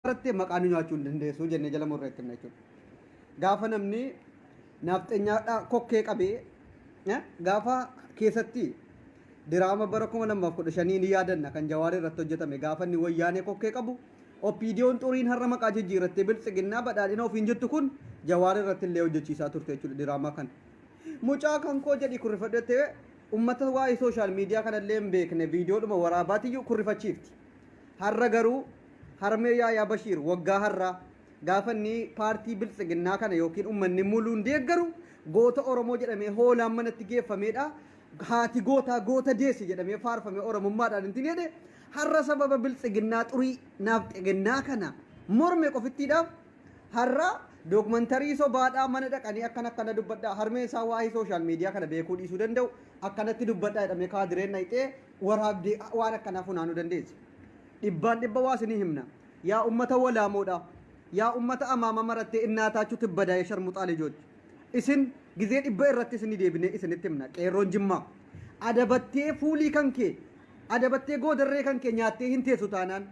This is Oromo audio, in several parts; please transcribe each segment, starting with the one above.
irratti maqaan nyaachuun dandeessu jennee jala murreetti jechuudha. Gaafa namni nafxeenyaa kokkee qabee gaafa keessatti diraama bara 2015 ni yaadanna kan Jawaar irratti hojjetame gaafa inni wayyaanee kokkee qabu oppiidiyoon xuriin har'a maqaa jijjiirattee biltsiginnaa badhaadhina ofiin jettu kun Jawaar irratti illee hojjechiisaa turte jechuudha diraamaa kana. Mucaa kan koo jedhi kurrifadhattee ummata waa'ee sooshaal miidiyaa kanallee hin beekne viidiyoodhuma waraabaatiyyuu kurrifachiifti. Har'a garuu harmee Yaayaa Bashiir waggaa har'aa gaafa inni paartii biltsiginnaa kana yookiin uummanni muluun deeggaru goota Oromoo jedhamee hoolaan manatti geeffameedha. Haati goota deessi jedhamee faarfamee Oromummaadhaan hin jedhe har'a sababa biltsiginnaa xurii nafxeginnaa kana morme qofittiidhaaf har'a dookumantarii sobaadhaa mana dhaqanii akkana dubbadhaa harmee isaa waa'ee sooshaal miidiyaa kana beekuu dhiisuu danda'u akkanatti dubbadhaa jedhamee kaadireen naqxee waraabdee waan akkanaa funaanuu dandeessi. Dhibbaan dhibba waa isinii himna yaa ummata walaamoodha yaa ummata amaama marattee innaataachuu tibbadaa'ee sharmuxaalee jooti isin gizee dhibba irratti isinii deebinee isinitti himna qeerroon jimmaa adabattee fuulii kan kee adabattee goodarree kan kee nyaattee hin teessu taanaan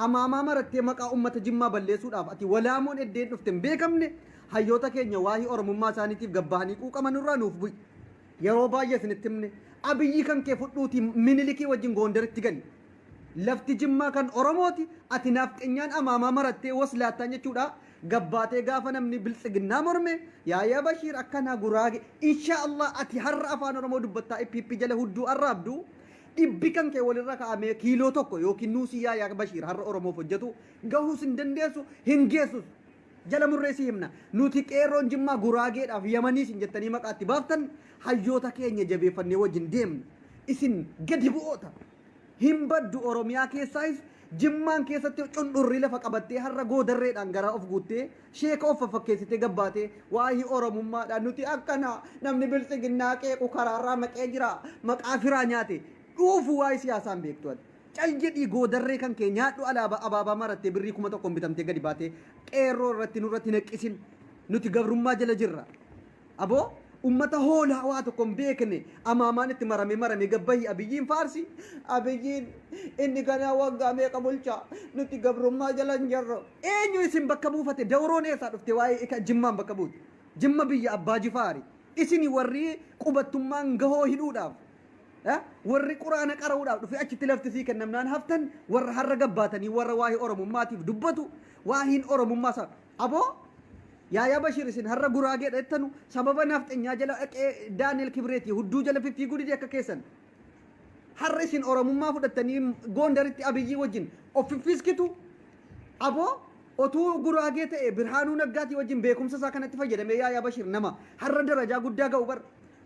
amaamaa marattee maqaa ummata jimmaa balleessuudhaaf ati walaamoon eddeen dhufte hin beekamne hayyoota keenya waa'ee oromummaa isaaniitiif gabbahanii quuqaman irraa nuuf bu'i yeroo baay'ee isinitti himne abiyyi kan kee fudhuutii minilikii wajjin goondaritti gali lafti jimmaa kan oromooti ati nafxeenyaan amaamaa marattee waslaattaan jechuudha gabbaatee gaafa namni biltsiginnaa morme Yaayaa Bashiir akkana guraage insha Allah ati har'a afaan oromoo dubbattaa ipp jala hudduu arraabdu dhibbi kan kee walirra kaa'amee kiiloo tokko yookiin nuusii Yaayaa Bashiir har'a oromoof hojjetu gahuus hin dandeessu hin geessus jala murreessi himna nuti qeerroon jimmaa guraageedhaaf yamaniis hin jettanii maqaatti baaftan hayyoota keenya jabeeffannee wajjin deemna isin gadi bu'oota hin baddu oromiyaa keessaayis jimmaan keessatti cundurri lafa qabattee har'a goodarreedhaan garaa of guuttee sheeka of fakkeessitee gabbaatee waa'ee oromummaadhaan nuti akkana namni biltsiginnaa qeequ karaarraa maqee jira maqaa firaa nyaate dhuufu waa'ee siyaasaan beektu ati cal jedhii goodarree kan kee nyaadhu alaabaa abaabaa marattee birrii 1,000 bitamtee gadi baatee qeerroo irratti nurratti naqqisin nuti gabrummaa jala jirra aboo ummata hoolaa waa tokko hin beekne amaamaan itti marame gabbahi abiyyiin faarsi abiyyiin inni kana waggaa meeqa bulcha nuti gabrummaa jala hin jirru eenyu isin bakka buufate dawroon eessaa dhufte waa'ee jimmaan bakka buute jimma biyya abbaa jifaari isini warri qubattummaan gahoo hidhuudhaaf warri quraana qara'uudhaaf dhufe achitti lafti sii kennamnaan haftan warra har'a gabbaatanii warra waa'ee oromummaatiif dubbatu waa'een oromummaa aboo Yaayaa Bashiir isin har'a guraageedha jettanu sababa nafxeenyaa jala dhaqee Daani'el Kibreetii hudduu jala fiiguu didee akka keessan har'a isin oromummaa fudhattanii goondaritti abiyyii wajjin of fiskitu aboo otuu guraagee ta'e Birhaanuu Naggaatii wajjin beekumsa isaa kanatti fayyadamee Yaayaa Bashiir nama har'a darajaa guddaa ga'u bar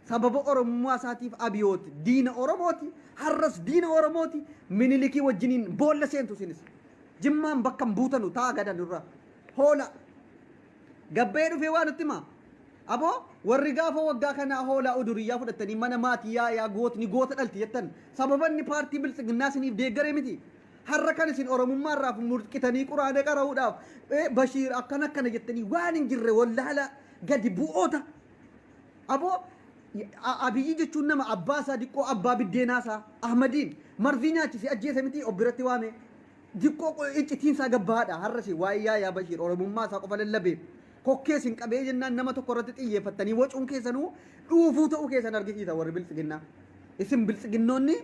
sababa oromummaa isaatiif abiyooti diina oromooti har'as diina oromooti minilikii wajjiniin boolla seentu isinis jimmaan bakka hin buutanu taa gadan irraa hoola gabbee dhufee waan nutti himaa aboo warri gaafa waggaa kanaa hoolaa uduriyyaa fudhattanii mana maatii Yaayaa gootni goota dhalti jettan sababanni paartii biltsiginnaa isiniif deeggaree miti har'a kan isin oromummaa irraa murqitanii quraana qara'uudhaaf Bashiir akkana jettanii waan hin jirre wallaala gadi bu'oota aboo abiyyi jechuun nama abbaa isaa diqqoo abbaa biddeenaa isaa Ahmadiin marzii nyaachise ajjeese miti obbiratti waame diqqoo iccitiinsaa gabbaadha har'a si waa'ee Yaayaa Bashiir oromummaa isaa qofa lallabeef kokkee sin qabee jennaan nama tokko irratti xiyyeeffattanii wacuun keessanuu dhuufuu ta'uu keessan argisiisa warri biltsiginnaa isin biltsiginnoonni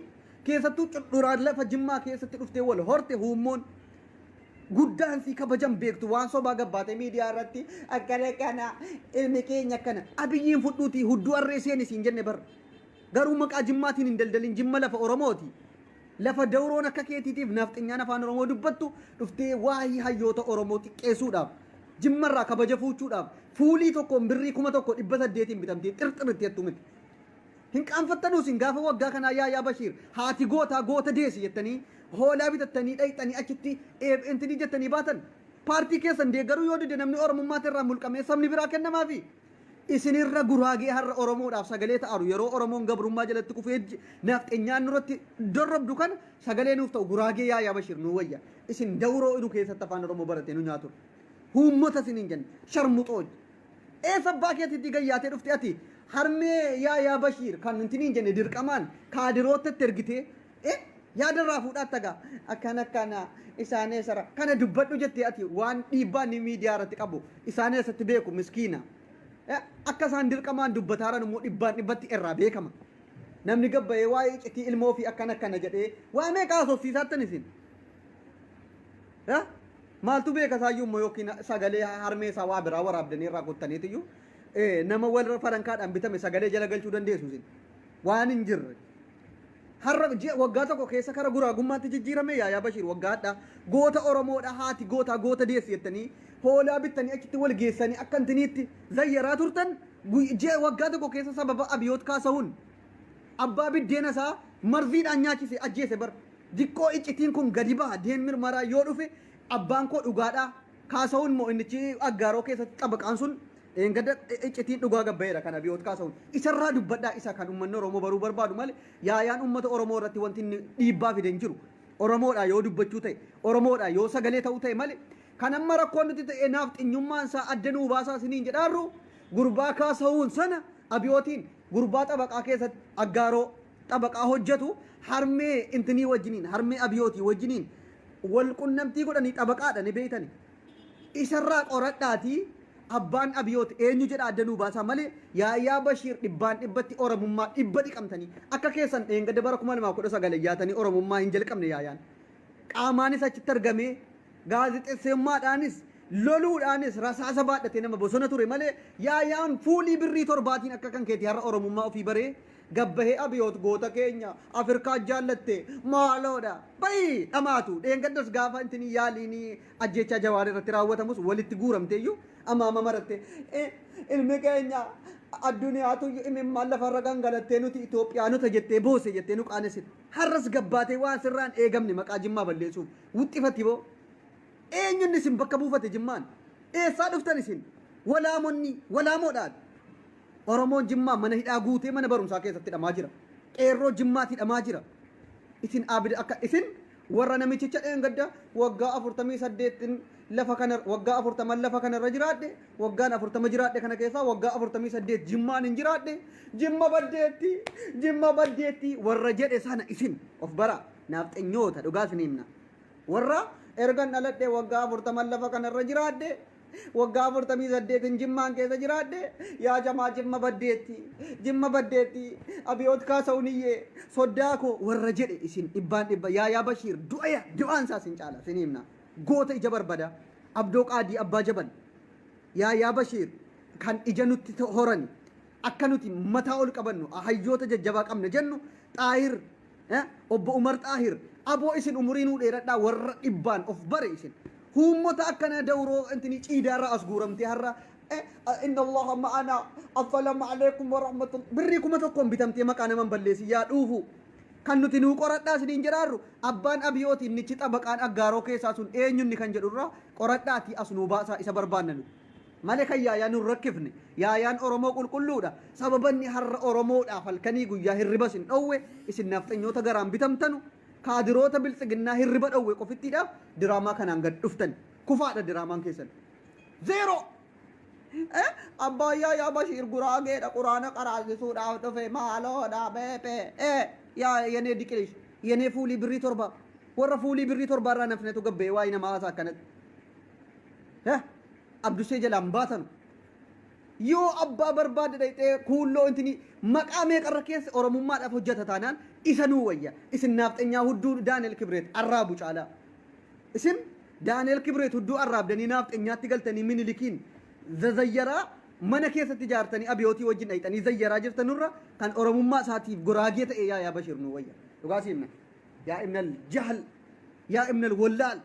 keessattuu cuduraan lafa jimmaa keessatti dhuftee wal horte huummoon guddaan si kabajan beektu waan sobaa gabbaate miidiyaa irratti akkana ilmi keenya akkana abiyyiin fudhuutii hudduu arreeseen isin jenne bar garuu maqaa jimmaatiin hin daldalin jimma lafa oromooti lafa dawroon akka keetiitiif nafxeenyaan afaan oromoo dubbattu dhuftee waa'ee hayyoota oromoo xiqqeessuudhaaf jimmarraa kabaja fuuchuudhaaf fuulii tokkoon birrii 1,800 bitamtee xirxiritti jettu miti hin qaanfattanuu isin gaafa waggaa kanaa Yaayaa Bashiir haati goota deessi jettanii hoolaa bitattanii dhayxanii achitti intini jettanii baatan paartii keessan deeggaruu yoo dide namni oromummaati irraa mulqamee sabni biraa kennamaafi isinirra guraagee har'a oromoodhaaf sagalee ta'aru yeroo oromoon gabrummaa jalatti kufee nafxeenyaan nurratti dorrobdu kan sagalee nuuf ta'u guraagee Yaayaa Bashiir nu wayya isin dawroo iduu keessatti afaan oromoo baratee nu nyaatu huummota isiniin jenna sharmuxooj eessa abbaa keetitti gayyaatee dhufte ati harmee Yaayaa Bashiir kan intiniin jenne dirqamaan kaadirootatti ergitee يا درافو أتجا أكنا إسانة سرا كان دبّت وجدت أتي وان إيبان ميديا رتكابو إسانة ستبيكو مسكينة أكاسان دير كمان دبّتارا نمو إيبان إبتي إرابي كمان namni gabbaye waa'ee citii ilmoo fi akkana jedhee waa meeqa haasofsiisaatti nisin maaltu beeka saayyuu immoo yookiin sagalee harmee isaa waa biraa waraabdanii irraa qottaniitiyyuu nama wal farankaadhaan bitame sagalee jala galchuu dandeessu isin waan hin jirre har'a waggaa tokko keessa kara guraagummaatti jijjiirame yaayaa bashiir waggaadha goota oromoodha haati goota deessi jettanii hoolaa bittanii achitti wal geessanii akka intiniitti zayyaraa turtan waggaa tokko keessa sababa abiyoot kaasa'uun abbaa biddeena isaa marziidhaan nyaachise ajjeese bar diqqoo iccitiin kun gadi baha deen mirmaraa yoo dhufe abbaan koo dhugaadha kaasa'uun moo innichi aggaaroo keessatti xabaqaan sun engada iccitiin dhugaa gabbayeedha kana biyoot kaasa'uun isarraa dubbadhaa isa kan uummanni oromoo baruu barbaadu malee yaayaan uummata oromoo irratti wanti inni dhiibbaa fide hin jiru oromoodhaa yoo dubbachuu ta'e oromoodhaa yoo sagalee ta'uu ta'e malee kan amma rakkoon nuti ta'e naaf xinyummaan isaa adda nuu baasaa isiniin jedhaarru gurbaa kaasa'uun sana abiyootiin gurbaa xabaqaa keessatti aggaaroo xabaqaa hojjetu harmee intinii wajjiniin harmee abiyootii wajjiniin wal qunnamtii godhanii xabaqaadha ni beeytani isarraa qoradhaatii abbaan abiyooti eenyu jedha adda nuu baasaa malee yaayaa bashiir dhibbaan dhibbatti oromummaa dhibba dhiqamtanii akka keessan dheengada bara 2019 yaatanii oromummaa hin jalqabne yaayaan qaamaanis achitti argamee gaazexeessummaadhaanis loluudhaanis rasaasa baadhatee nama bosona ture malee yaayaan fuulii birrii torbaatiin akka kan keetii har'a oromummaa ofii baree gabbahee abiyoot goota keenya afrikaa jaallatte maaloodha bayi dhamaatu dheengaddas gaafa intini yaaliin ajjechaa jawaar irratti raawwatamus walitti guuramteeyyuu amaama maratte ilmi keenya addunyaatu imimmaan lafarra gangalattee nuti Itoophiyaanota jettee boose jettee nu qaanesite har'as gabbaatee waan sirraan eegamne maqaa jimmaa balleessuuf wuxxifatti boo eenyuun isin bakka buufate jimmaan eessaa dhuftan isin walaamoodhaan oromoon jimmaa mana hidhaa guutee mana barumsaa keessatti hidhamaa jira qeerroo jimmaatti hidhamaa jira isin abida akka isin warra namichicha dheengadda waggaa 48 lafa kana waggaa 40 lafa kana irra jiraadhe waggaan 40 jiraadhe kana keessaa waggaa 48 jimmaan hin jiraadhe jimma baddeetti warra jedhe sana isin of bara naaf xinyoota dhugaa isiniimna warra ergan dhaladhe waggaa 40 lafa kana irra jiraadhe waggaa 48 jimmaan keessa jiraadhe yaa jamaa jimma baddeetti abiyoot kaasa'uniyyee soddaako warra jedhe isin dhibbaan dhibba yaayaa bashiir du'aan isaa sin caala isiniimna goota ija barbada abdoo qaadii abbaa jabal yaayaa bashiir kan ija nutti horani akka nuti mataa ol qabannu hayyoota jajjabaa qabna jennu xaahir obbo umar xaahir aboo isin umuriinuu dheeradhaa warra dhibbaan of bare isin hummota akkana dawroo intini ciidaarra as guuramtee har'a inna allaha ma'ana assalamu alaykum wa rahmatullah birrii kuma tokkoon bitamtee maqaa naman balleessi yaa dhuufu kan nuti nuu qoradhaa isiniin jedhaarru abbaan abiyooti innichi xabaqaan aggaaroo keessaa sun eenyunni kan jedhurra qoradhaati as nuu baasaa isa barbaannanu malee kan yaayaan nun rakkifne yaayaan oromoo qulqulluudha sababanni har'a oromoodhaaf halkanii guyyaa hirriba sin dhowwe isin nafxanyoota garaan bitamtanu kaadiroota biltsiginnaa hirriba dhowwe qofittiidhaaf diraamaa kanaan gad dhuftan kufaadha diraamaan keessan zeero abbaayyaa yaa bashiir guraageedha quraana qaraasisuudhaaf dhufe maaloodha beepe yaa yenee diqilish yenee fuulii birrii torba warra fuulii birrii torba irraa nafnetu gabbee waa'ee namaa haasaa akkanatti abdusee jalaan baatanu yoo abbaa barbaade dhayxee kuulloo intini maqaa meeqarra keessa oromummaadhaaf hojjeta taanaan isa nuu wayya isin naafxanyaa hudduu daaneel kibreet arraabu caalaa isin daaneel kibreet hudduu arraabdanii naafxanyaatti galtanii minilikiin zazayyaraa mana keessatti jaartanii abiyootii wajjin dhayxanii zayyaraa jirtanurra kan oromummaa isaatiif goraagee ta'e yaa bashiir nuu wayya dhugaa siimna yaa ibnal jahal yaa ibnal wallaal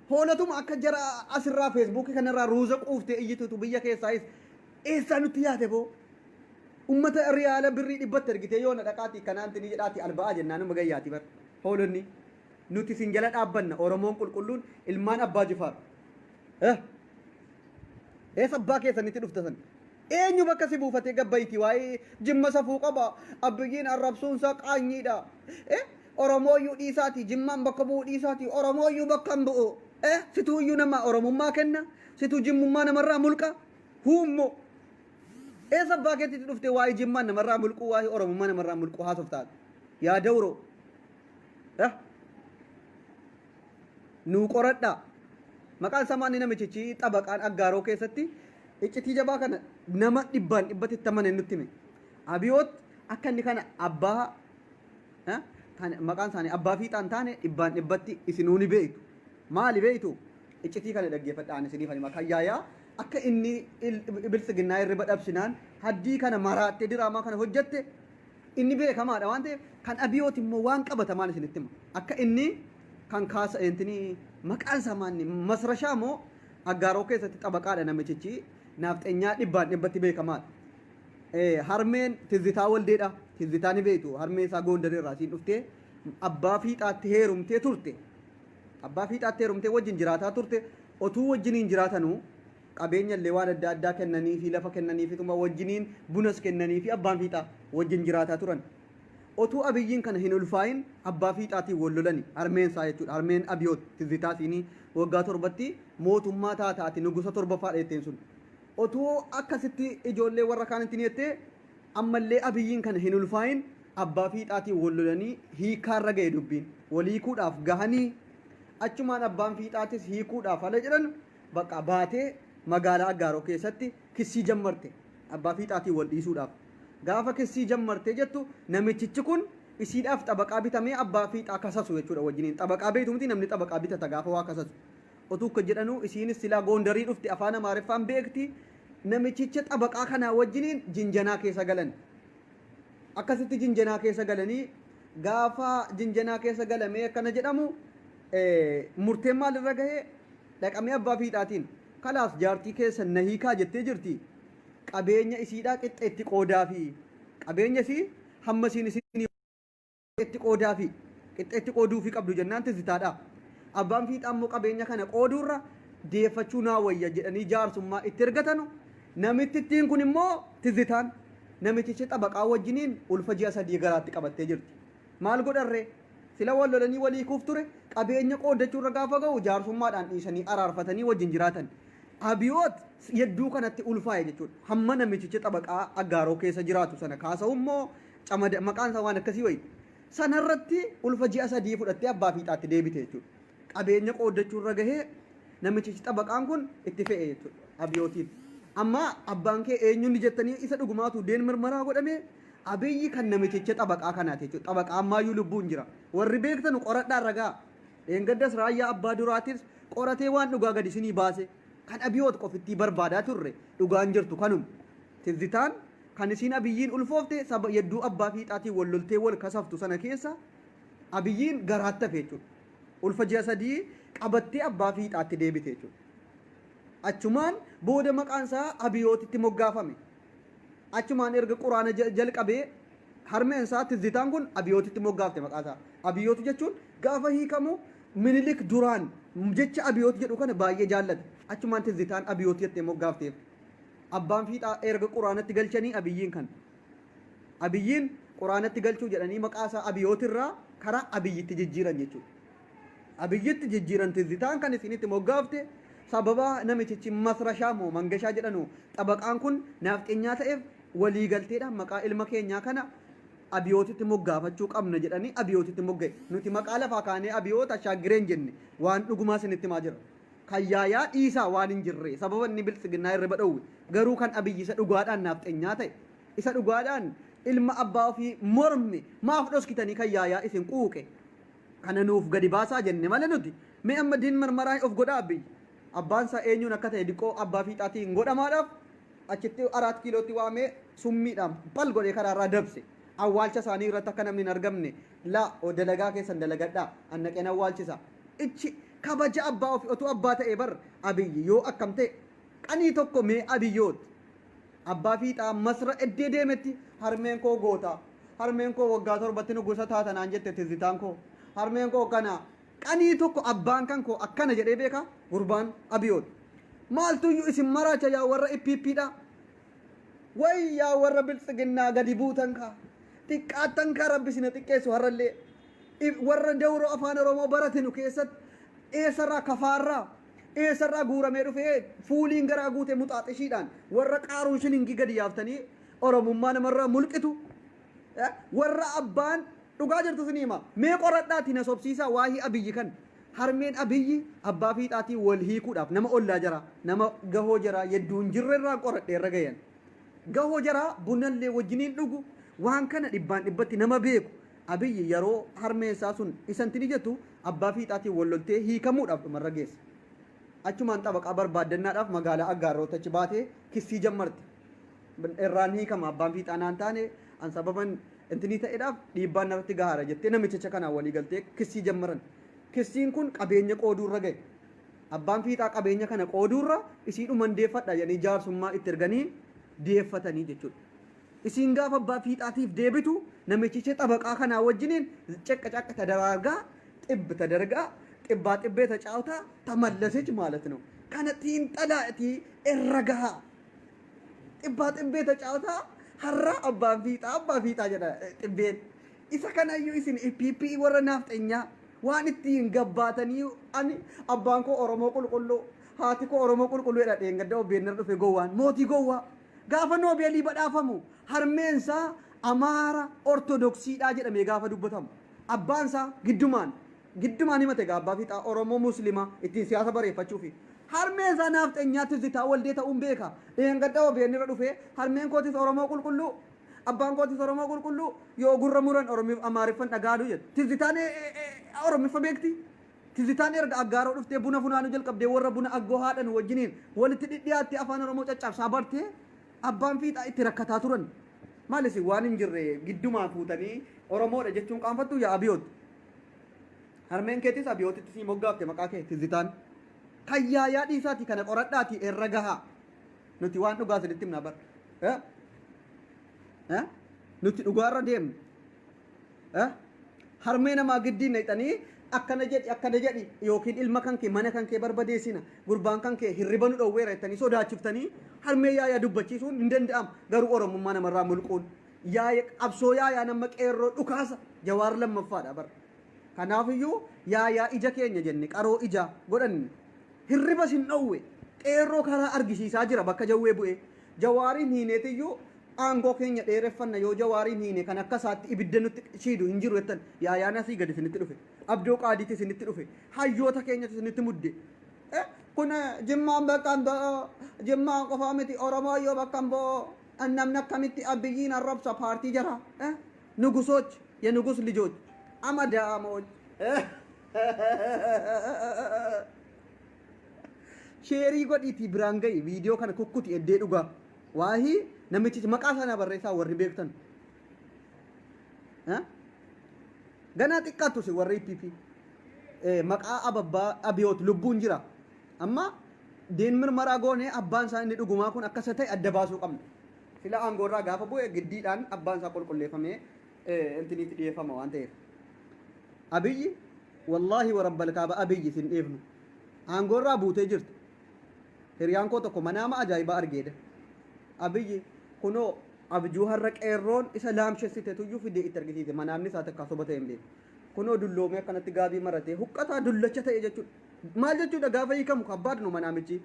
hoolotuma akka jara asirraa feesbuukii kanarraa ruuza quuftee iyyitutu biyya keessaayis eessaa nutti yaate boo ummata riyaala birrii dhibbatti ergitee yoo na dhaqaati kanaanti ni jedhaati alba'aa jennaan nama gayyaati bar hoolonni nuti sin jala dhaabbanna oromoon qulqulluun ilmaan abbaa jifaar eessa abbaa keessanitti dhuftasan eenyu bakka si buufatee gabbayti waa'ee jimma safuu qaba abbiyyiin arrabsuunsaa qaanyiidha oromooyyuu dhiisaati jimmaan bakka bu'uu dhiisaati oromooyyuu bakka hin bu'u situu iyyuu nama oromummaa kenna situu jimmummaa namarraa mulqa hummo eessa abbaa keetitti dhufte waa'ee jimmaan namarraa mulquu waa'ee oromummaa namarraa mulquu haasoftaati yaa dawro nuu qoradhaa maqaan samaanni namichichi xabaqaan aggaaroo keessatti iccitii jabaa kana nama dhibbaan dhibbatti tamane nutti hime abiyoot akka inni kana abbaa maqaan isaanii abbaa fiixaan taane dhibbaan dhibbatti isinuu ni beektu maali beektu iccitii kana dhaggeeffadhaan isinii falima kayyaayaa akka inni bilisiginnaa irriba dhabsinaan haddii kana maraattee diraamaa kana hojjette inni beekamaadha waan ta'eef kan abiyoot immoo waan qabatamaan isinitti hima akka inni kan kaasa entini maqaan samaanni masrashaa moo aggaaroo keessatti xabaqaadha namichichi naafxeenyaa dhibbaan dhibbatti beekamaadha harmeen tizzitaa waldeedha tizzitaa ni beektu harmeen isaa goondarii irraa siin dhuftee abbaa fiixaatti heerumtee turte abbaa fiixaatti heerumtee wajjin jiraataa turte otuu wajjiniin jiraatanuu qabeenya illee waan adda addaa kennanii fi lafa kennanii fi tuma wajjiniin bunas kennanii fi abbaan fiixaa wajjin jiraataa turan otuu abiyyiin kana hin ulfaayin abbaa fiixaatiin wal lolani harmeen isaa jechuudha harmeen abiyoot tizzitaa siinii waggaa torbatti mootummaa taataati nugusa torbaffaa dheetteen sun otuu akkasitti ijoollee warra kaanitti ni jettee ammallee abiyyiin kana hin ulfaayin abbaa fiixaatiin wal lolanii hiikaarra ga'e dubbiin wal hiikuudhaaf gahanii achumaan abbaan fiixaatis hiikuudhaaf hala jedhan bakka baatee magaalaa aggaaroo keessatti kissii jammarte abbaa fiixaatiin wal dhiisuudhaaf gaafa kissii jammarte jettu namichichi kun isiidhaaf xabaqaa bitamee abbaa fiixaa kasasu jechuudha wajjiniin xabaqaa beetumti namni xabaqaa bitata gaafa waa kasasu otuu akka jedhanuu isiinis silaa goondarii dhufti afaan amaariffaan beekti namichicha xabaqaa kanaa wajjiniin jinjanaa keessa galan akkasitti jinjanaa keessa galanii gaafa jinjanaa keessa galamee akkana jedhamu murteen maalirra gahee dhaqamee abbaa fiixaatiin kalaas jaartii keessa na hiikaa jettee jirti qabeenya isiidhaa qixxeetti qoodaa fi qabeenya isii hamma isiin qixxeetti qoodaa fi qixxeetti qooduu fi qabdu jennaan tizzitaadha abbaan fiixaa immoo qabeenya kana qooduurra deeffachuu naa wayya jedhanii jaarsummaa itti ergatanu namittittiin kun immoo tizzitaan namichichi xabaqaa wajjiniin ulfa ji'a 3 garaatti qabattee jirti maal godharre sila wal lolanii walii kuuf ture qabeenya qoodachuurra gaafa ga'u jaarsummaadhaan dhiisanii araarfatanii wajjin jiraatan abiyoot yedduu kanatti ulfaa'e jechuudha hamma namichichi xabaqaa aggaaroo keessa jiraatu sana kaasa'u immoo camada maqaan isaa waan akkasii wayi sanarratti ulfa ji'a 3 fudhattee abbaa fiixaatti deebite jechuudha qabeenya qoodachuurra gahee namichichi xabaqaan kun itti fe'e jechuudha abiyootiin amma abbaan kee eenyuun jettanii isa dhugumaatu deen mirmaraa godhamee abiyyi kan namichicha xabaqaa kanaati jechuudha xabaqaa ammaayyuu lubbuun jira warri beektan qoradhaa ragaa dheengaddas raayyaa abbaa duraatis qoratee waan dhugaa gadi isinii baase kan abiyoot qofittii barbaadaa turre dhugaan jirtu kanum tizzitaan kan isiin abiyyiin ulfoofte saba yedduu abbaa fiixaatiin wal loltee wal kasaftu sana keessa abiyyiin garaatti hafe jechuudha ulfa ji'a 3 qabattee abbaa fiixaatti deebite jechuudha achumaan booda maqaan isaa abiyootitti moggaafame achumaan erga quraana jalqabee harmeen isaa tizzitaan kun abiyootitti moggaafte maqaa isaa abiyooti jechuun gaafa hiikamu minilik duraan jecha abiyooti jedhu kana baay'ee jaallate achumaan tizzitaan abiyooti jettee moggaafteef abbaan fiixaa erga quraanatti galchanii abiyyiin kan abiyyiin quraanatti galchuu jedhanii maqaa isaa abiyootirraa karaa abiyyitti jijjiiran jechuudha abiyyitti jijjiiran tizzitaan kan isinitti moggaafte sababa namichichi masrashaa moo mangashaa jedhanu xabaqaan kun naafxeenyaa ta'eef walii galteedhaan maqaa ilma keenyaa kana abiyootitti moggaafachuu qabna jedhanii abiyootitti mogga'e nuti maqaa lafaa kaanee abiyoota shaagireen jenne waan dhugumaa isinitti maa jira kayyaayaa dhiisaa waan hin jirre sababa inni bilisiginnaa irra badhowwe garuu kan abiyyi isa dhugaadhaan naafxeenyaa ta'e isa dhugaadhaan ilma abbaa ofii morme maaf dhoskitanii kayyaayaa isin quuqe kana nuuf gadi baasaa jenne malee nuti mee amma diin marmaraa of godhaa abiyyi abbaan isaa eenyuun akka ta'e diqqoo abbaa fiixaatiin godhamaadhaaf achitti 4 kiilootti waamee summiidhaan bal godhee karaarraa dabse awwaalcha isaanii irratti akka namni hin argamne la dalagaa keessan dalagadhaa annaqeen awwaalchisa ichi kabaja abbaa ofii otuu abbaa ta'e bar abiyyi yoo akkam ta'e qanii tokko mee abiyyoot abbaa fiixaa masra eddee deemetti harmeen koo goota harmeen koo waggaa 7 nugusa taatanaan jette tizzitaan koo harmeen koo kana qanii tokko abbaan kan koo akkana jedhee beeka gurbaan abiyoot maaltuyyuu isin maraacha yaa warra ippiippiidha way yaa warra bilisiginnaa gadi buutan ka xiqqaattan ka rabbi sina xiqqeessu harrallee warra dawroo afaan oromoo baratinu keessatti eessarraa kafaarraa eessarraa guuramee dhufee fuuliin garaa guute muxaaxishiidhaan warra qaaruun shilingi gadi yaaftanii oromummaa namarraa mulqitu warra abbaan dhugaa jirtu sinima mee qoradhaati na sobsiisa waahii abiyyi kan harmeen abiyyi abbaa fiixaatii wal hiikuudhaaf nama ollaa jira nama gahoo jira yedduun jirrerraa qoradheerra gayan gahoo jira bunallee wajjiniin dhugu waan kana dhibbaan dhibbatti nama beeku abiyyi yeroo harmeensaa sun isantini jettu abbaa fiixaatii wal loltee hiikamuudhaaf dhumarra geessa achumaan xabaqaa barbaaddannaadhaaf magaalaa aggaarrootti achi baatee kissii jammarti irraan hiikama abbaan fiixaanaan taane an sababan intini ta'eedhaaf dhiibbaan narratti gahaara jettee namicha kanaa walii galtee kissii jammaran kissiin kun qabeenya qooduurra gahe abbaan fiixaa qabeenya kana qooduurra isii dhuman deeffadha jedhanii jaarsummaa itti erganii deeffatanii jechuudha isiin gaafa abbaa fiixaatiif deebitu namichicha xabaqaa kanaa wajjiniin caqqa tadargaa tadargaa xibbaa xibbee tacaawtaa tamallasech ማለት ነው ከነቲን ጠላቲ እረጋሃ xibbaa xibbee tacaawtaa har'a abbaan fiixaa jedha xibbeen isa kanayyuu isin PPP warra nafxeenyaa waan ittiin gabbaatanii ani abbaan koo Oromoo qulqulluu haati koo Oromoo qulqulluu jedha dheengadda obbeennar dhufe gowwaan mootii gowwaa gaafa noobeelii badhaafamu harmeensaa Amaara Ortodoksiidhaa jedhamee gaafa dubbatamu abbaansaa giddumaan himate abbaa fiixaa Oromoo Muslima ittiin siyaasa bareeffachuufi harmeensaa nafxeenyaatti zitaa waldee ta'uun beeka dheengadda obbeennar dhufe harmeen kootis Oromoo qulqulluu abbaan kootis Oromoo qulqulluu yoo gurra muran Oromiif Amaariffan dhagaadhu jedhu tizitaan Oromiffa beekti tizitaan erga aggaaroo dhuftee buna funaanuu jalqabdee warra buna aggoo haadhan wajjiniin walitti dhidhiyaatti afaan Oromoo caccabsaa bartee abbaan fiixaa itti rakkataa turan maalis waan hin jirre giddumaa fuutanii Oromoodha jechuun qaanfattu yaa abiyoot harmeen keetis abiyootitti sii moggaafte maqaa kee tizitaan kayyaayaa dhiisaati kana qoradhaati irra gahaa nuti waan dhugaa sinitti himna bar nuti dhugaarra deemna harmee namaa giddiin naqxanii akkana jedhi yookiin ilma kankee mana kankee barbadeessina gurbaan kankee hirriba nu dhowweera jettanii sodaachiftanii harmee yaayaa dubbachiisuun hin danda'amu garuu Oromummaa namarraa mulquun yaaya qabsoo yaayaa nama qeerroo dhukaasa Jawaar lammaffaadha bar kanaafiyyuu yaayaa ija keenya jenne qaroo ija godhanne hirriba sin dhowwe qeerroo karaa argisiisaa jira bakka jawwee bu'ee Jawaariin hiineetiyyuu aangoo keenya dheereffanna yoo Jawaariin hiine kan akka isaatti ibidda nutti shiidu hin jiru jettan yaayaan asii gadi isinitti dhufe abdoo qaadiitti isinitti dhufe hayyoota keenyatti isinitti mudde kun jimmaan bakka jimmaan qofaa miti Oromoo yoo bakka bo'oo namni akkamitti abiyyiin arrabsa paartii jara ንጉሶች የንጉስ ልጆች አመዳሞች ሼሪ ጎዲቲ ብራንገይ ቪዲዮ ከነ ኩኩት እዴ ዱጋ ዋሂ namichi maqaa sana barreessaa warri beektan ganaa xiqqaattu si warri PPP maqaa ababbaa abiyoot lubbuun jira amma deen mirmaraa goone abbaan isaa inni dhugumaa kun akkasa ta'e adda baasuu qabna sila aangoorraa gaafa bu'e giddiidhaan abbaan isaa qulqulleeffamee intiniitti dhiyeeffama waan ta'eef abiyyi wallaahi warabbal kaaba abiyyi sin dhiifnu aangoorraa buutee jirti hiriyaan koo tokko manaama ajaa'ibaa argeedha abiyyi kunoo abjuu har'a qeerroon isa laamshessite tuyyuu fidee itti argisiise manaamni isaa takka sobata hin beeku kunoo dulloomee akkanatti gaabii maratee huqqataa dullacha ta'e jechuudha maal jechuudha gaafa hiikamu kabbaadnu manaamichi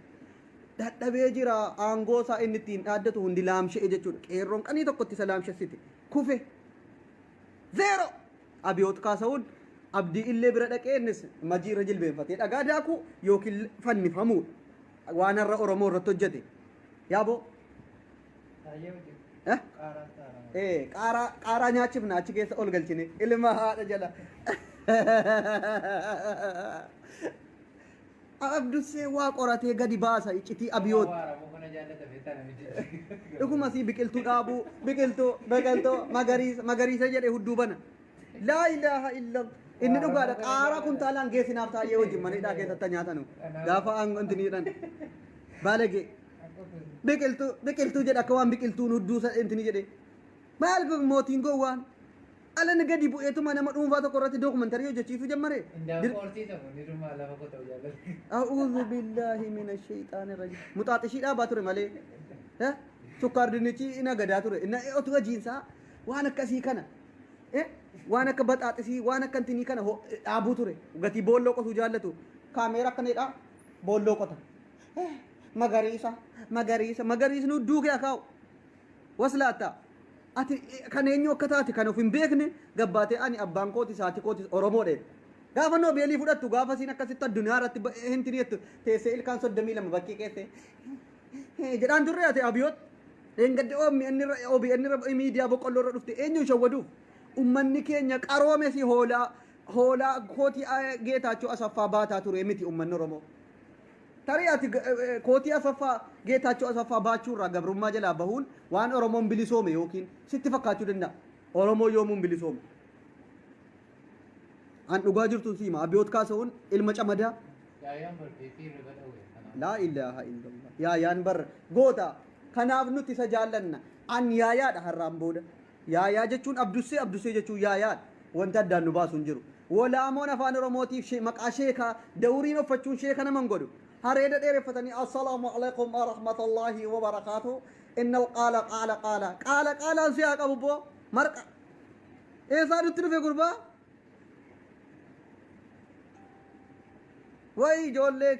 dadhabee jira aangoo isaa inni ittiin dhaaddatu hundi laamsha'e jechuudha qeerroon qanii tokkotti isa laamshessite kufe zeero abiyoot kaasa'uun abdii illee bira dhaqee innis majiirra jilbeenfatee dhagaa daakuu yookiin fannifamuudha waan har'a Oromoo irratti hojjete yaaboo qaaraa nyaachifna achi keessa ol galchine ilma haadha jala abdussee waa qoratee gadi baasa iccitii abiyoot dhuguma sii biqiltuu dhaabuu biqiltuu magariisa jedhe hudduu bana laa ilaaha illa inni dhugaadha qaaraa kuntaalaan geessinaaf taa'ee wajjin manidhaa keessatti nyaatanu gaafa aangoo intiniidhaan baalagee biqiltuu jedha akka waan biqiltuun hudduu intini jedhe maal mootiin gowwaan alan gadi bu'eetuma nama dhuunfaa tokko irratti dookumantarii hojjechiisuu jammare a'uudhu billaahi mina shayxaani rajiim muxaaxishii dhaabaa ture malee sukkaar dinnichi ina gadaa ture otu hojiinsaa waan akkasii kana waan akka baxaaxisii waan akka intinii kana dhaabuu ture gatii boolloo qotuu jaallatu kaameera akkanedha boolloo qota magariisni duuke akaa'u waslaata ati kan eenyu akka taate kan of hin beekne gabbaatee ani abbaan kooti saati kooti oromoodhe gaafa noobeelii fudhattu gaafa siin akkasitti addunyaa irratti hintiniettu teessee ilkaan 32 bakkii keesse jedhaan turre ati abiyoot engadde OBN miidiyaa boqqolloo irra dhufte eenyu shawwaduuf ummanni keenya qaroome si hoolaa kooti geetaachoo asaffaa baataa ture miti ummanni oromoo tarii ati kooti asaffaa geetaachoo asaffaa baachuu irraa gabrummaa jalaa bahuun waan oromoon bilisoome yookiin sitti fakkaachuu danda'a oromoo yoomuun bilisoome an dhugaa jirtu siima abiyoot kaasa'uun ilma camadaa laa ilaaha illallah yaayaan bar goota kanaaf nuti isa jaallanna an yaayaadha har'aan booda yaayaa jechuun abdussee jechuun yaayaadha wanta addaan nu baasuun jiru walaamoon afaan oromootiif maqaa sheekaa dawriin uffachuun sheeka naman godhu hareeda dheereffatanii assalaamu alaikum wa rahmatullahi wa barakaatuh innal qaalaan siyaa qabu boo marqa eessaa nutti dhufe gurbaa way ijoollee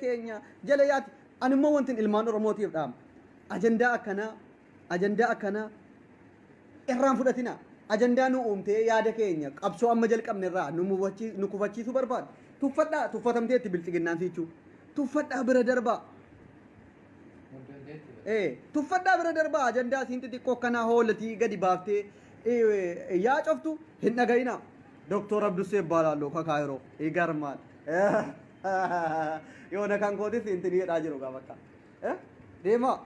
keenya jala yaati animmoo wantin ilmaan oromootiif dhaam ajandaa akkanaa irraan fudhatina ajandaa nu uumtee yaada keenya qabsoo amma jalqabne irraa nu kufachiisuu barbaadu tuffadhaa tuffatamteetti bilxiginnaan sichuu tuffadhaa bira darbaa tuffadhaa bira darbaa ajandaa siin xixiqqoo akkanaa hoolatii gadi baaftee yaa coftu hin dhagayina doktor abdussee baalaalloo kakaayiroo igarmaan yoona kan kootis intiniidhaa jiru gaafakka deemaa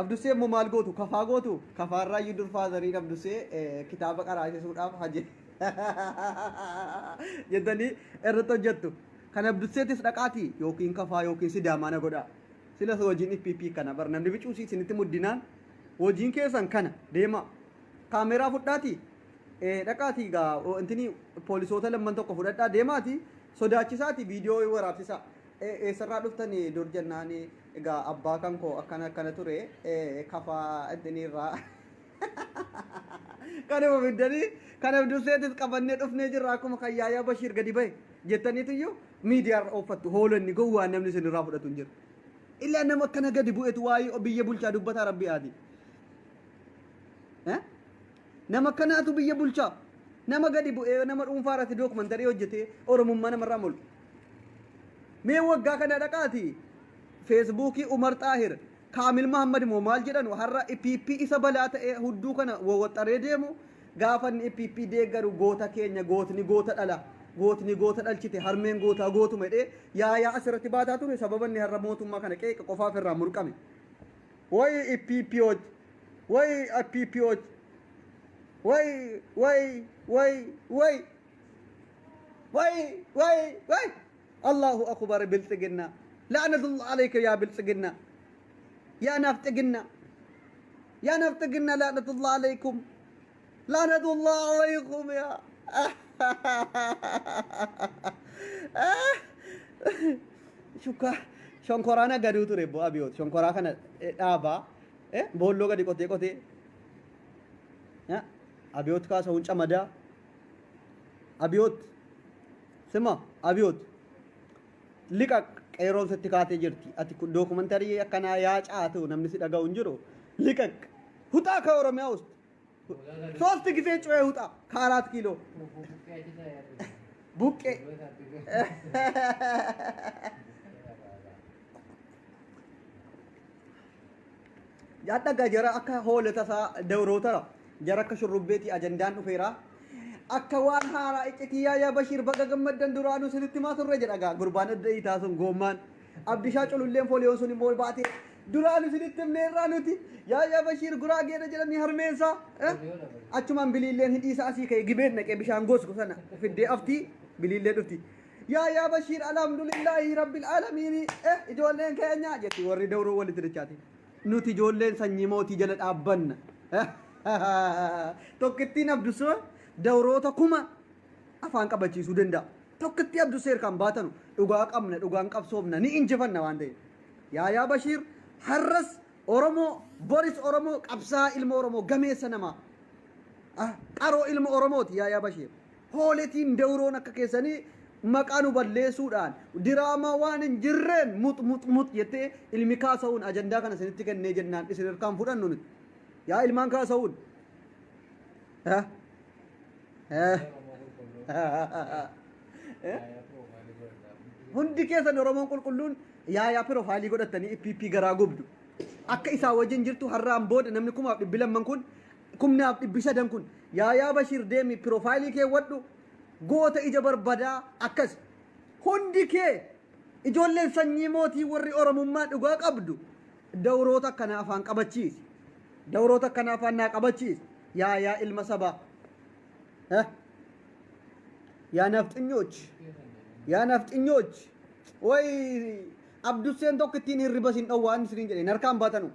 abdussee immoo maal gootu kafaa gootu kafaarraa yiddur faazariin abdussee kitaaba qaraasisuudhaaf haje jettanii irratti hojjettu kan abdusseetis dhaqaatii yookiin kafaa yookiin sidaamaana godhaa silas hojiin IPP kana bar namni bicuusii isinitti muddinaan hojiin keessan kana deema kaameeraa fudhaatii dhaqaatii gaa intini poolisoota lamman tokko fudhadhaa deemaatii sodaachisaati viidiyoo waraabsisaa eessarraa dhuftanii dur jennaanii egaa abbaa kan koo akkana ture kafaa intiniirraa kanuma fiddanii kan abdusseetis qabannee dhufnee jirra akkuma kan yaayaa bashiir gadi bahe jettaniitiyyuu miidiyaarra ooffattu hoolanni gowwaan namni isinirraa fudhatu hin jiru illaa nama akkana gadi bu'etu waa'ee biyya bulchaa dubbataa rabbii aadi nama akkanaatu biyya bulchaa nama gadi bu'ee nama dhuunfaa irratti dookumantarii hojjetee oromummaa namarraa mul'u mee waggaa kana dhaqaati feesbuukii umar xaahir kaamil mahammad moo maal jedhanu har'a IPP isa balaa ta'e hudduu kana wawwaxxaree deemu gaafanni IPP deeggaru goota keenya gootni goota dhala gootni goota dhalchite harmeen gootaa gootuma jedhee yaayaa asirratti baataa ture sababanni har'a mootummaa kana qeeqa qofaaf irraa murqame way IPP way Allahu akbar biltigina la'natullah alayka ya biltigina يا نفتقنا لعنة الله عليكم لعنة الله عليكم يا شكرا شنكرانا قدو تريبو أبيوت شنكرا كان دابا بولو قدي كوتي أبيوت كاس هونش أمدا أبيوت سما أبيوت لكك qeeroon sitti kaatee jirti ati dookumantarii akkanaa yaa caatu namni si dhaga'u hin jiru liqaq huxaa ka oromiyaa ውስጥ 3 ጊዜ ጮኸ ሁጣ ከ4 ኪሎ ቡቄ ያጠጋ ጀራ አካ ሆለተሳ ደውሮተራ ጀራ ከሽሩቤቲ አጀንዳን ዱፌራ akka waan haaraa iccitiyaa yaa bashiir baga gammaddan duraanuu sinitti maa turre jedhagaa gurbaan adda itaa sun goommaan abdishaa cululleen fooliyoon sun immoo baatee duraanuu sinitti himneerraa nuti yaa bashiir guraageedha jedhanii harmeensaa achumaan biliilleen hidhiisa asii ka'e gibeen naqee bishaan gosku sana fiddee aftii biliillee dhufti yaa bashiir alhamdulillaahi rabbil aalamiin ijoolleen keenya jetti warri dawroo walitti dachaati nuti ijoolleen sanyii mootii jala dhaabbanna tokkittiin abdusoo dawroota kuma afaan qabachiisuu danda'a tokkitti abduseer kan baatanu dhugaa qabna dhugaan qabsoofna ni injifanna waan ta'eef yaa bashiir har'as oromoo boris oromoo qabsaa ilma oromoo gameessa namaa qaroo ilma oromooti yaa bashiir hooletiin dawroon akka keessanii maqaa nu balleessuudhaan diraamaa waan hin jirreen mut jettee ilmi kaasa'uun ajandaa kana isinitti kennee jennaan isin hirkaan fudhannu nuti يا إلمان كاسون ها hundi keessan oromoon qulqulluun yaa piroofaayilii godhatanii ipp garaa gubdu akka isaa wajjin jirtu har'aan booda namni kumaaf dhibbi lamman kun kumnaaf dhibbi sadan kun yaa Bashir deemi piroofaayilii kee wadhu goota ija barbadaa akkas hundi kee ijoolleen sanyii mootii warri oromummaa dhugaa qabdu dawroota akkanaa afaan qabachiisi dawroota akkanaa afaan naa qabachiisi yaa ilma sabaa yaa nafxinyoch ወይ abdusseen tokko ittiin hirriba sin dhowwaan isiniin jedhe narkaan baatanu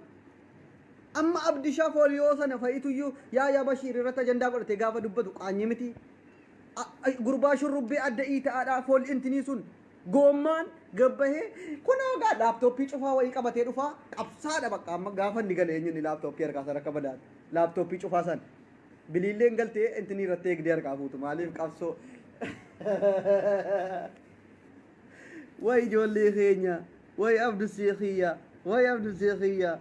amma abdishaa fooliyoo sana fa'iituyyuu yaa Bashir irratti ajandaa godhate gaafa dubbatu qaanyee miti gurbaa shurrubbee adda ta'aadhaa fool intinii sun goommaan gabbahee kunoo gaa laaptooppii cufaa wayii qabatee dhufaa qabsaadha bakka amma gaafa inni galee eenyuun laaptooppii harkaa sana akka badaate laaptooppii cufaa san biliilleen galtee intinii irratti eegdee harkaa fuutu maaliif qabsoo way ijoollee keenya way abdu seekiyya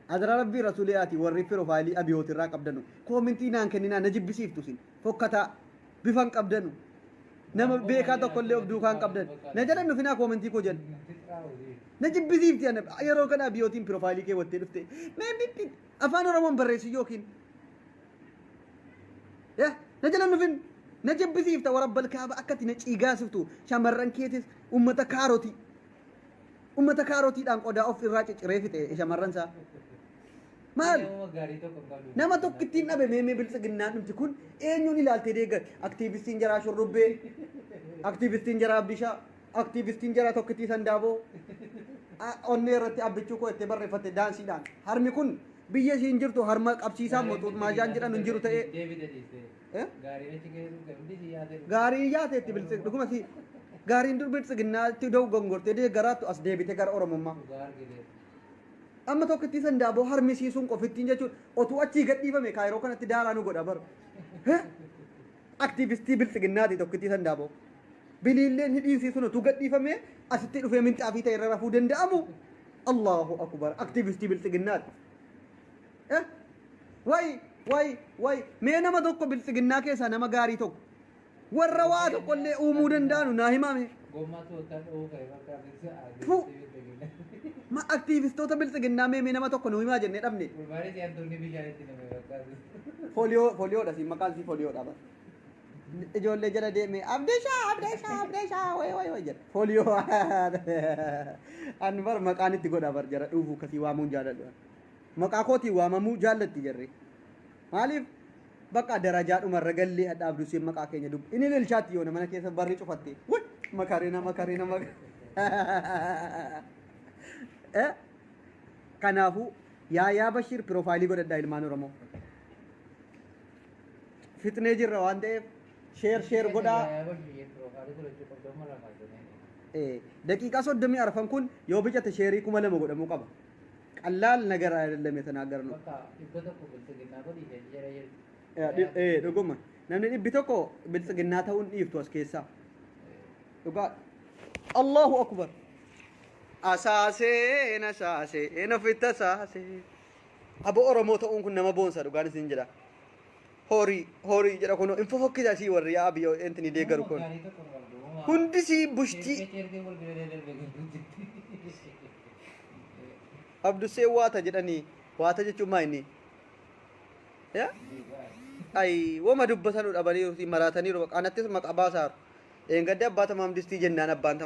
adara rabbii rasuuliyaati warri piroofaayilii abiyoot irraa qabdanu koomintii naan kenninaa na jibbisiiftu sin fokkataa bifan qabdanu nama beekaa tokkollee of duukaan qabdan na jedhan nufinaa koomintii koo jedhan na jibbisiifti yeroo kana abiyootiin piroofaayilii kee wattee dhufte mee afaan oromoon barreessi yookiin na jedhan nufin na jibbisiifta warabbal kaaba akkati na ciigaasiftu shamarran keetis ummata kaarotiidhaan qodaa of irraa cicciree fixe shamarran isaa maal nama tokkittiin dhabe meemee biltsiginnaan dhumti kun eenyuun ilaaltee deeggar aktiivistiin jaraa shurrubbee aktiivistiin jaraa bishaa aktiivistiin jaraa tokkittii sandaaboo onnee irratti abbichuu koo itti barreeffatte daansiidhaan harmi kun biyya isiin jirtu harma qabsiisaa mootuut maajaan jedhan hin jiru ta'ee gaarii yaateetti biltsiginnaa dhuguma si gaariin dur biltsiginnaatti da'u gongortee deeggaraattu as deebite gara oromummaa amma tokkittii sandaaboo harmisiisuun qofittiin jechuun otuu achii gadhiifame kaayiroo kanatti daaraa nu godha bar aktiivistii biltsiginnaati tokkittii sandaaboo biliilleen hidhiinsiisuun otuu gadhiifame asitti dhufee minxaafii ta'e irra rafuu danda'amu Allahu akbar aktiivistii biltsiginnaati way mee nama tokko biltsiginnaa keessaa nama gaarii tokko warra waa tokkollee uumuu danda'anu naa himame ma aktiivistoota biltsiginnaa mee nama tokko nu himaa jennee dhabne fooliyoodha si maqaan si fooliyoodha ba ijoollee jala deemee abdeeshaa way jedha fooliyoo an bar maqaan itti godha bar jara dhuufuu kasii waamuun jaaladhu maqaa kootii waamamuu jaallatti jarri maaliif bakka darajaa dhumarra gallee hadhaabdu siin maqaa keenya dubbi inni lilchaatti yoona mana keessa barri cufatte wuy makarina kanaafuu yaa Bashir piroofaayilii godhadhaa ilmaan oromoo fitnee jirra waan ta'eef sheer godhaa daqiiqaa 34 kun yoo bicate sheerii 2000 godhamuu qaba ቀላል ነገር አይደለም የተናገርነው ዶጎማ namni dhibbi tokko biltsiginnaa ta'uun dhiiftu as keessaa dhugaa Allahu akbar asaaseen ofitti asaasee abo oromoo ta'uun kun nama boonsa dhugaan isin jedha horii jedha kun info fokkisa sii warri yaa biyyo entini deeggaru kun hundi sii bushtii abdussee waata jedhanii waata jechuun maa inni ay wama dubbatanu dhabanii maratanii roba kanattis maqaa baasaaru eengadde abbaa tamaam distii jennaan abbaan